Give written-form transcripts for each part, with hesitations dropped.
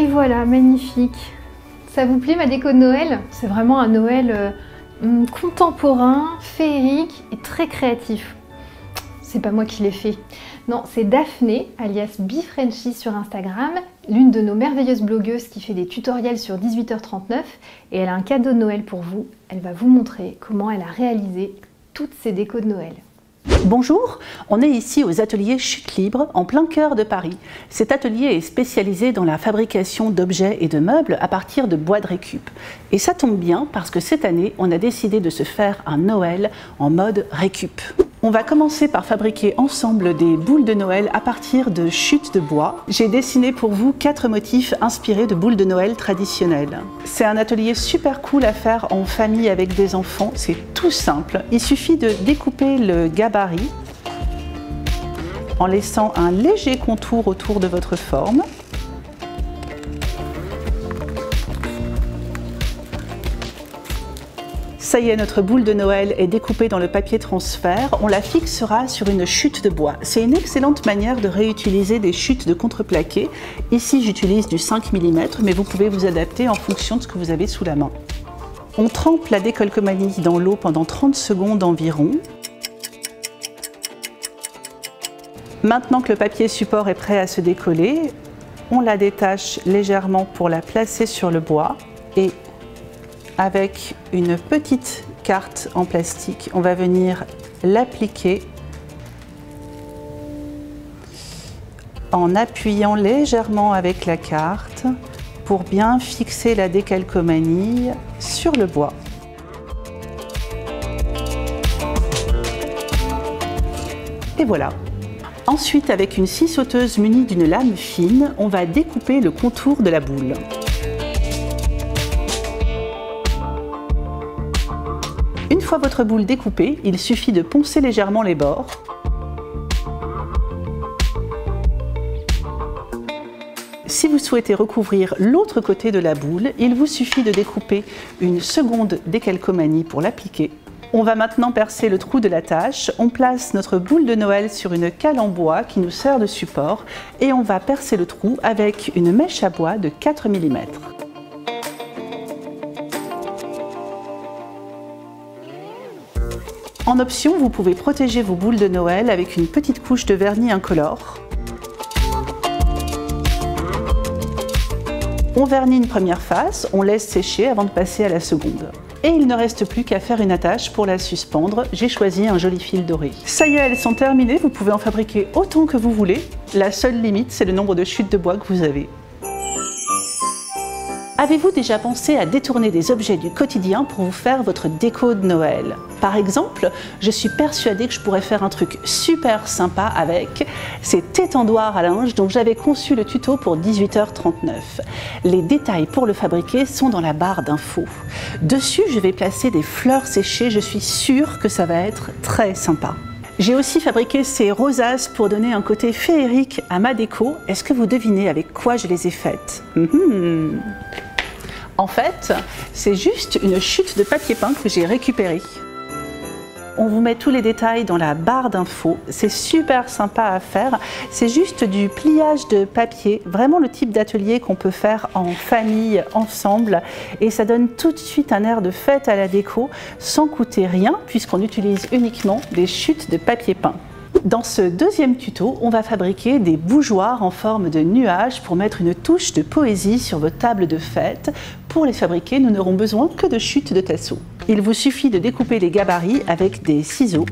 Et voilà, magnifique. Ça vous plaît ma déco de Noël? C'est vraiment un Noël contemporain, féerique et très créatif. C'est pas moi qui l'ai fait. Non, c'est Daphné, alias BeFrenchy sur Instagram, l'une de nos merveilleuses blogueuses qui fait des tutoriels sur 18h39 et elle a un cadeau de Noël pour vous. Elle va vous montrer comment elle a réalisé toutes ces décos de Noël. Bonjour, on est ici aux ateliers Chute Libre, en plein cœur de Paris. Cet atelier est spécialisé dans la fabrication d'objets et de meubles à partir de bois de récup. Et ça tombe bien parce que cette année, on a décidé de se faire un Noël en mode récup. On va commencer par fabriquer ensemble des boules de Noël à partir de chutes de bois. J'ai dessiné pour vous 4 motifs inspirés de boules de Noël traditionnelles. C'est un atelier super cool à faire en famille avec des enfants, c'est tout simple. Il suffit de découper le gabarit en laissant un léger contour autour de votre forme. Ça y est, notre boule de Noël est découpée dans le papier transfert. On la fixera sur une chute de bois. C'est une excellente manière de réutiliser des chutes de contreplaqué. Ici, j'utilise du 5 mm, mais vous pouvez vous adapter en fonction de ce que vous avez sous la main. On trempe la décalcomanie dans l'eau pendant 30 secondes environ. Maintenant que le papier support est prêt à se décoller, on la détache légèrement pour la placer sur le bois et avec une petite carte en plastique, on va venir l'appliquer en appuyant légèrement avec la carte pour bien fixer la décalcomanie sur le bois. Et voilà. Ensuite, avec une scie sauteuse munie d'une lame fine, on va découper le contour de la boule. Une fois votre boule découpée, il suffit de poncer légèrement les bords. Si vous souhaitez recouvrir l'autre côté de la boule, il vous suffit de découper une seconde décalcomanie pour l'appliquer. On va maintenant percer le trou de la tâche. On place notre boule de Noël sur une cale en bois qui nous sert de support et on va percer le trou avec une mèche à bois de 4 mm. En option, vous pouvez protéger vos boules de Noël avec une petite couche de vernis incolore. On vernit une première face, on laisse sécher avant de passer à la seconde. Et il ne reste plus qu'à faire une attache pour la suspendre. J'ai choisi un joli fil doré. Ça y est, elles sont terminées, vous pouvez en fabriquer autant que vous voulez. La seule limite, c'est le nombre de chutes de bois que vous avez. Avez-vous déjà pensé à détourner des objets du quotidien pour vous faire votre déco de Noël? Par exemple, je suis persuadée que je pourrais faire un truc super sympa avec ces étendoirs à linge dont j'avais conçu le tuto pour 18h39. Les détails pour le fabriquer sont dans la barre d'infos. Dessus, je vais placer des fleurs séchées, je suis sûre que ça va être très sympa. J'ai aussi fabriqué ces rosaces pour donner un côté féerique à ma déco. Est-ce que vous devinez avec quoi je les ai faites? En fait, c'est juste une chute de papier peint que j'ai récupérée. On vous met tous les détails dans la barre d'infos. C'est super sympa à faire. C'est juste du pliage de papier, vraiment le type d'atelier qu'on peut faire en famille, ensemble. Et ça donne tout de suite un air de fête à la déco, sans coûter rien, puisqu'on utilise uniquement des chutes de papier peint. Dans ce deuxième tuto, on va fabriquer des bougeoirs en forme de nuages pour mettre une touche de poésie sur vos tables de fête. Pour les fabriquer, nous n'aurons besoin que de chutes de tasseaux. Il vous suffit de découper les gabarits avec des ciseaux.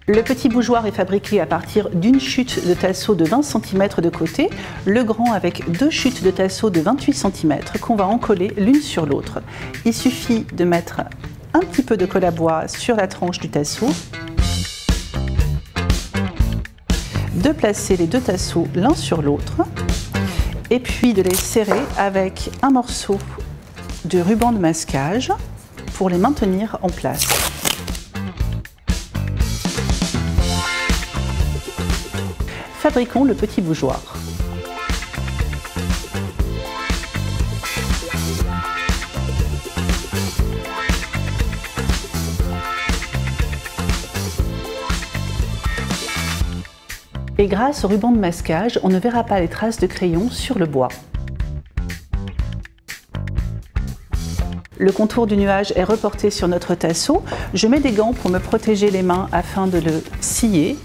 Le petit bougeoir est fabriqué à partir d'une chute de tasseau de 20 cm de côté, le grand avec 2 chutes de tasseau de 28 cm qu'on va encoller l'une sur l'autre. Il suffit de mettre un petit peu de colle à bois sur la tranche du tasseau, de placer les 2 tasseaux l'un sur l'autre et puis de les serrer avec un morceau de ruban de masquage pour les maintenir en place. Fabriquons le petit bougeoir. Et grâce au ruban de masquage, on ne verra pas les traces de crayon sur le bois. Le contour du nuage est reporté sur notre tasseau. Je mets des gants pour me protéger les mains afin de le scier.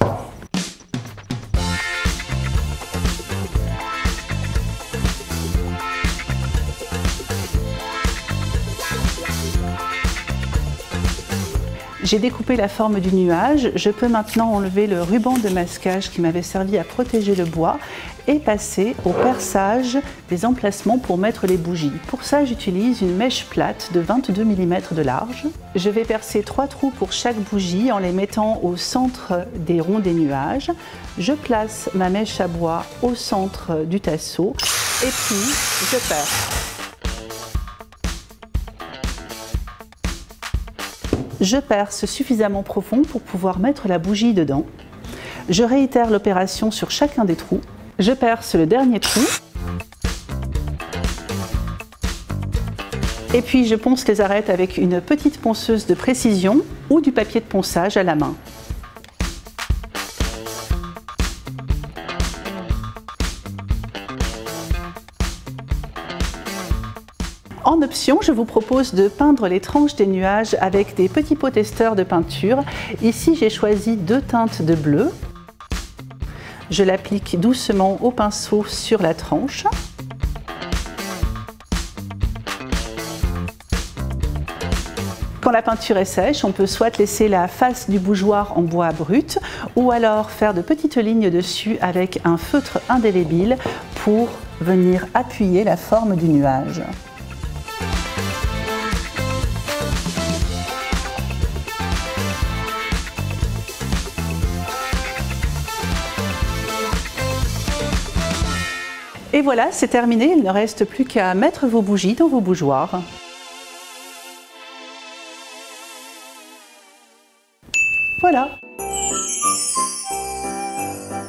J'ai découpé la forme du nuage, je peux maintenant enlever le ruban de masquage qui m'avait servi à protéger le bois et passer au perçage des emplacements pour mettre les bougies. Pour ça, j'utilise une mèche plate de 22 mm de large. Je vais percer 3 trous pour chaque bougie en les mettant au centre des ronds des nuages. Je place ma mèche à bois au centre du tasseau et puis je perce. Je perce suffisamment profond pour pouvoir mettre la bougie dedans. Je réitère l'opération sur chacun des trous. Je perce le dernier trou. Et puis je ponce les arêtes avec une petite ponceuse de précision ou du papier de ponçage à la main. En option, je vous propose de peindre les tranches des nuages avec des petits pots testeurs de peinture. Ici, j'ai choisi 2 teintes de bleu. Je l'applique doucement au pinceau sur la tranche. Quand la peinture est sèche, on peut soit laisser la face du bougeoir en bois brut ou alors faire de petites lignes dessus avec un feutre indélébile pour venir appuyer la forme du nuage. Et voilà, c'est terminé, il ne reste plus qu'à mettre vos bougies dans vos bougeoirs. Voilà.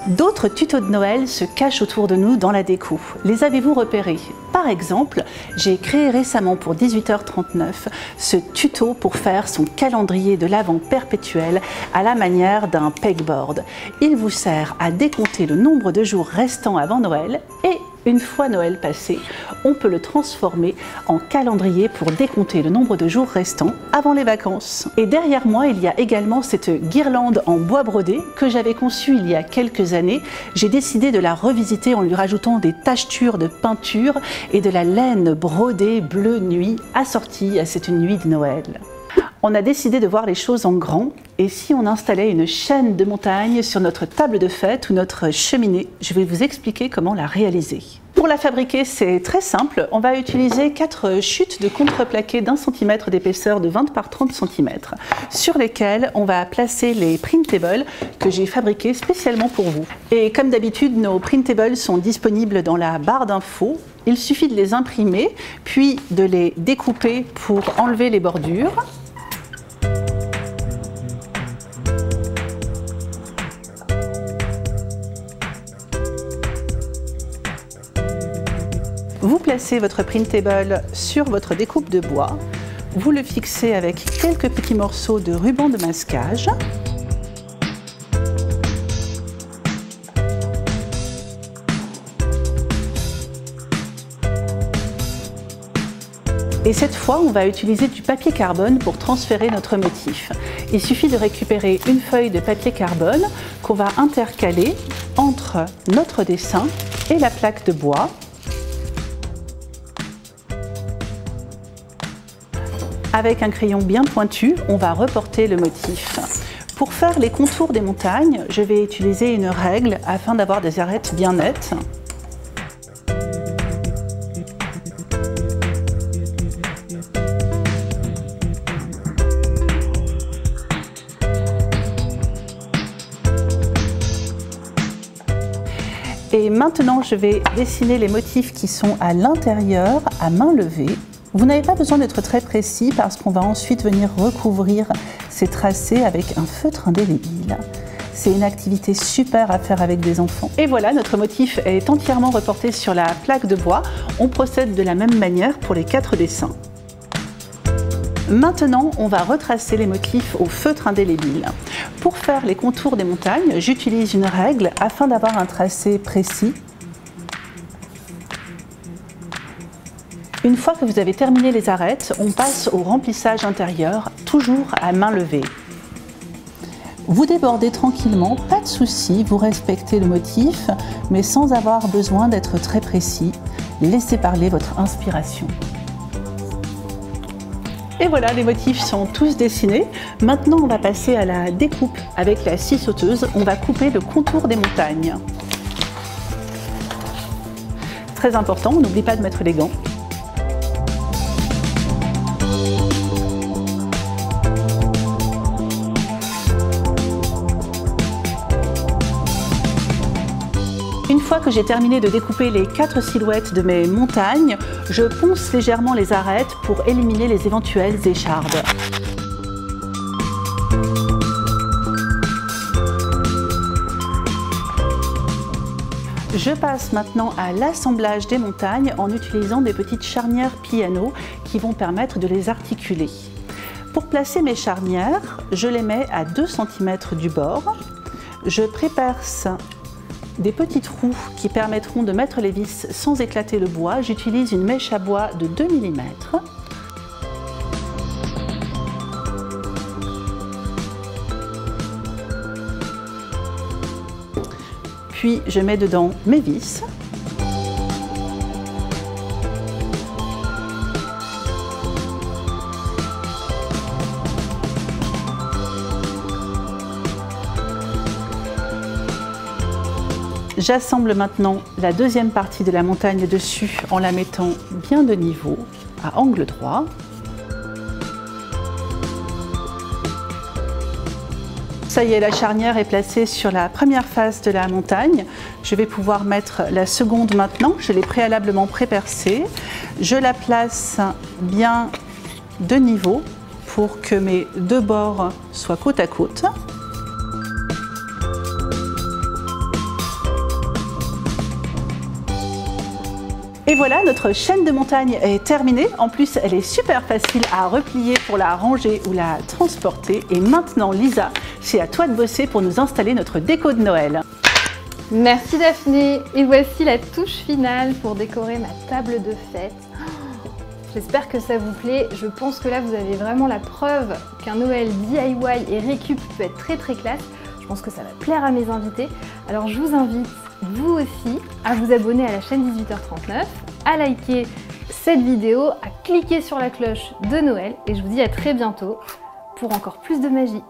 D'autres tutos de Noël se cachent autour de nous dans la déco. Les avez-vous repérés? Par exemple, j'ai créé récemment pour 18h39 ce tuto pour faire son calendrier de l'Avent perpétuel à la manière d'un pegboard. Il vous sert à décompter le nombre de jours restants avant Noël et une fois Noël passé, on peut le transformer en calendrier pour décompter le nombre de jours restants avant les vacances. Et derrière moi, il y a également cette guirlande en bois brodé que j'avais conçue il y a quelques années. J'ai décidé de la revisiter en lui rajoutant des tachetures de peinture et de la laine brodée bleu nuit assortie à cette nuit de Noël. On a décidé de voir les choses en grand et si on installait une chaîne de montagne sur notre table de fête ou notre cheminée, je vais vous expliquer comment la réaliser. Pour la fabriquer, c'est très simple. On va utiliser 4 chutes de contreplaqué d'1 cm d'épaisseur de 20 par 30 cm sur lesquelles on va placer les printables que j'ai fabriqués spécialement pour vous. Et comme d'habitude, nos printables sont disponibles dans la barre d'infos. Il suffit de les imprimer, puis de les découper pour enlever les bordures. Vous placez votre printable sur votre découpe de bois, vous le fixez avec quelques petits morceaux de ruban de masquage. Et cette fois, on va utiliser du papier carbone pour transférer notre motif. Il suffit de récupérer une feuille de papier carbone qu'on va intercaler entre notre dessin et la plaque de bois. Avec un crayon bien pointu, on va reporter le motif. Pour faire les contours des montagnes, je vais utiliser une règle afin d'avoir des arêtes bien nettes. Et maintenant, je vais dessiner les motifs qui sont à l'intérieur à main levée. Vous n'avez pas besoin d'être très précis parce qu'on va ensuite venir recouvrir ces tracés avec un feutre indélébile. C'est une activité super à faire avec des enfants. Et voilà, notre motif est entièrement reporté sur la plaque de bois. On procède de la même manière pour les 4 dessins. Maintenant, on va retracer les motifs au feutre indélébile. Pour faire les contours des montagnes, j'utilise une règle afin d'avoir un tracé précis. Une fois que vous avez terminé les arêtes, on passe au remplissage intérieur, toujours à main levée. Vous débordez tranquillement, pas de souci, vous respectez le motif, mais sans avoir besoin d'être très précis. Laissez parler votre inspiration. Et voilà, les motifs sont tous dessinés. Maintenant, on va passer à la découpe. Avec la scie sauteuse, on va couper le contour des montagnes. Très important, on n'oublie pas de mettre les gants. Une fois que j'ai terminé de découper les 4 silhouettes de mes montagnes, je ponce légèrement les arêtes pour éliminer les éventuelles échardes. Je passe maintenant à l'assemblage des montagnes en utilisant des petites charnières piano qui vont permettre de les articuler. Pour placer mes charnières, je les mets à 2 cm du bord. Je préperce des petits trous qui permettront de mettre les vis sans éclater le bois. J'utilise une mèche à bois de 2 mm. Puis je mets dedans mes vis. J'assemble maintenant la deuxième partie de la montagne dessus en la mettant bien de niveau, à angle droit. Ça y est, la charnière est placée sur la première face de la montagne. Je vais pouvoir mettre la seconde maintenant. Je l'ai préalablement prépercée. Je la place bien de niveau pour que mes deux bords soient côte à côte. Et voilà, notre chaîne de montagne est terminée. En plus, elle est super facile à replier pour la ranger ou la transporter. Et maintenant, Lisa, c'est à toi de bosser pour nous installer notre déco de Noël. Merci Daphné. Et voici la touche finale pour décorer ma table de fête. J'espère que ça vous plaît. Je pense que là, vous avez vraiment la preuve qu'un Noël DIY et récup peut être très classe. Je pense que ça va plaire à mes invités. Alors je vous invite, vous aussi, à vous abonner à la chaîne 18h39, à liker cette vidéo, à cliquer sur la cloche de Noël et je vous dis à très bientôt pour encore plus de magie.